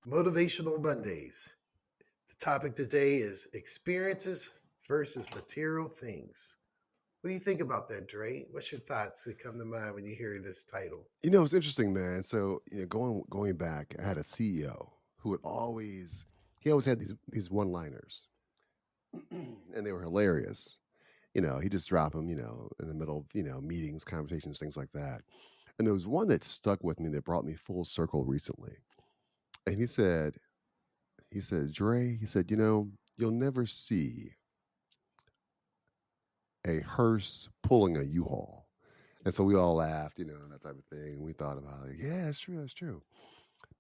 Motivational Mondays. The topic today is experiences versus material things. What do you think about that, Dre? What's your thoughts that come to mind when you hear this title? It's interesting, man. So, going back, I had a CEO who would always he always had these one-liners, and they were hilarious. He just drop them, in the middle of meetings, conversations, things like that. And there was one that stuck with me that brought me full circle recently. And he said, Dre, he said, you'll never see a hearse pulling a U-Haul. And so we all laughed, that type of thing. And we thought about it. Yeah, it's true. It's true.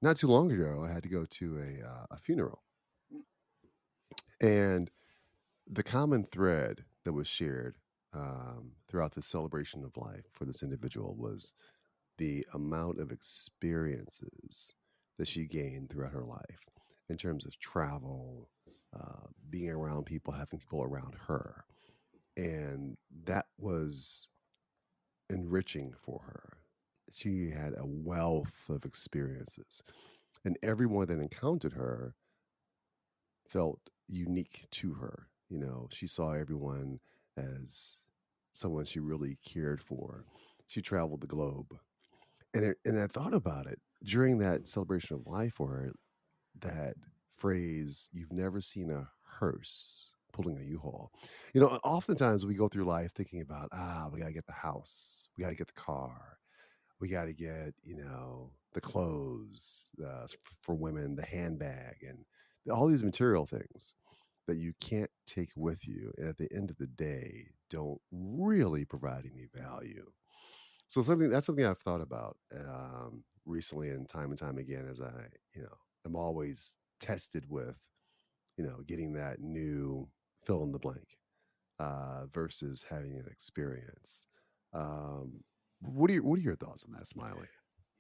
Not too long ago, I had to go to a funeral, and the common thread that was shared throughout the celebration of life for this individual was the amount of experiences that she gained throughout her life in terms of travel, being around people, having people around her, and that was enriching for her. She had a wealth of experiences, and everyone that encountered her felt unique to her. She saw everyone as someone she really cared for. She traveled the globe. And I thought about it during that celebration of life for her, that phrase, you've never seen a hearse pulling a U-Haul. Oftentimes we go through life thinking about, we got to get the house, we got to get the car, we got to get, the clothes, for women, the handbag, and all these material things that you can't take with you, and at the end of the day don't really provide any value. So something I've thought about recently, and time again, as I am always tested with getting that new fill in the blank versus having an experience. um, what are your thoughts on that, Smiley?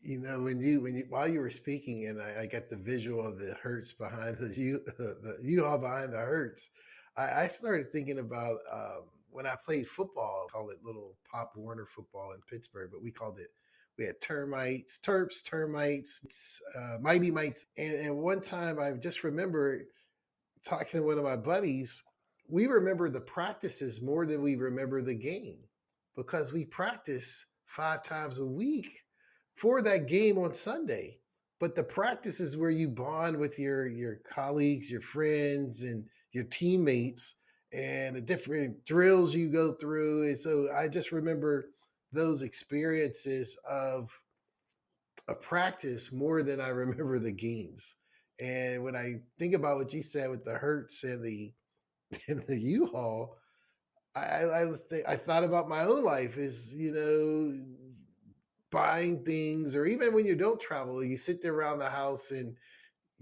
When you while you were speaking, and I got the visual of the Hertz behind the U-Haul behind the Hertz. I started thinking about when I played football. Call it little Pop Warner football in Pittsburgh, but we called it. We had termites, terps, termites, mighty mites, and one time I just remember talking to one of my buddies. We remember the practices more than we remember the game because we practice 5 times a week for that game on Sunday. But the practice is where you bond with your colleagues, your friends, and your teammates, and the different drills you go through. And so I just remember those experiences of a practice more than I remember the games. And when I think about what you said with the Hertz and the and the U-Haul, I thought about my own life is buying things, or even when you don't travel, you sit there around the house and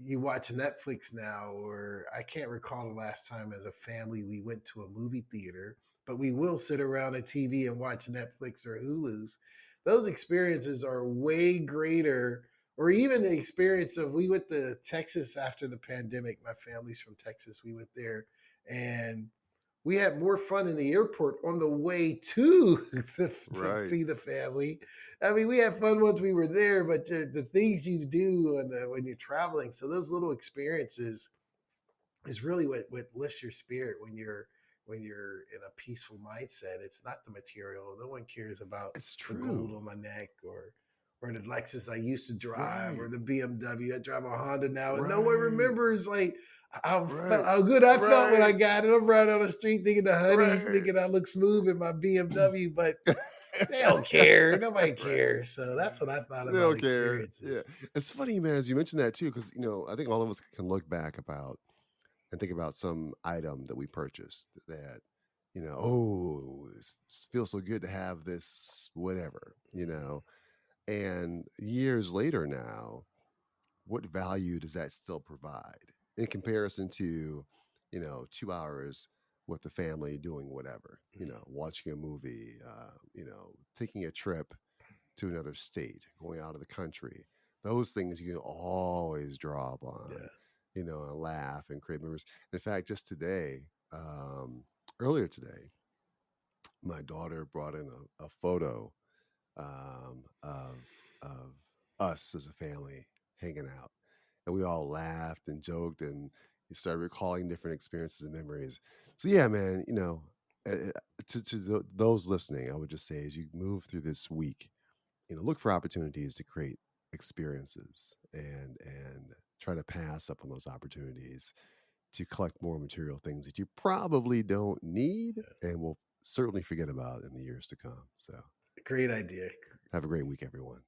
you watch Netflix now. Or I can't recall the last time as a family we went to a movie theater, but we will sit around a TV and watch Netflix or Hulu's. Those experiences are way greater. Or even the experience of, we went to Texas after the pandemic. My family's from Texas. We went there, and we had more fun in the airport on the way to Right. see the family. I mean, we had fun once we were there, but the things you do when you're traveling. So those little experiences is really what lifts your spirit when you're in a peaceful mindset. It's not the material. No one cares about It's the gold true. on my neck, or the Lexus I used to drive, Right. or the BMW. I drive a Honda now, and no one Right. remembers like Right. how good I felt when I Right. got it. I'm riding on the street thinking the honeys, Right. thinking I look smooth in my BMW, but they don't care. Nobody Right. cares. So that's what I thought They about don't care. Yeah. experiences. It's funny, man, as you mentioned that too, because I think all of us can look back about and think about some item that we purchased that, oh, feels so good to have this, whatever, and years later now, what value does that still provide in comparison to, 2 hours with the family doing whatever, watching a movie, taking a trip to another state, going out of the country. Those things you can always draw upon, Yeah. and laugh and create memories. In fact, just today, earlier today, my daughter brought in a photo of us as a family hanging out. and we all laughed and joked, and you started recalling different experiences and memories. So yeah, man, those listening, I would just say as you move through this week, look for opportunities to create experiences and try to pass up on those opportunities to collect more material things that you probably don't need and will certainly forget about in the years to come. So Great idea. have a great week, everyone.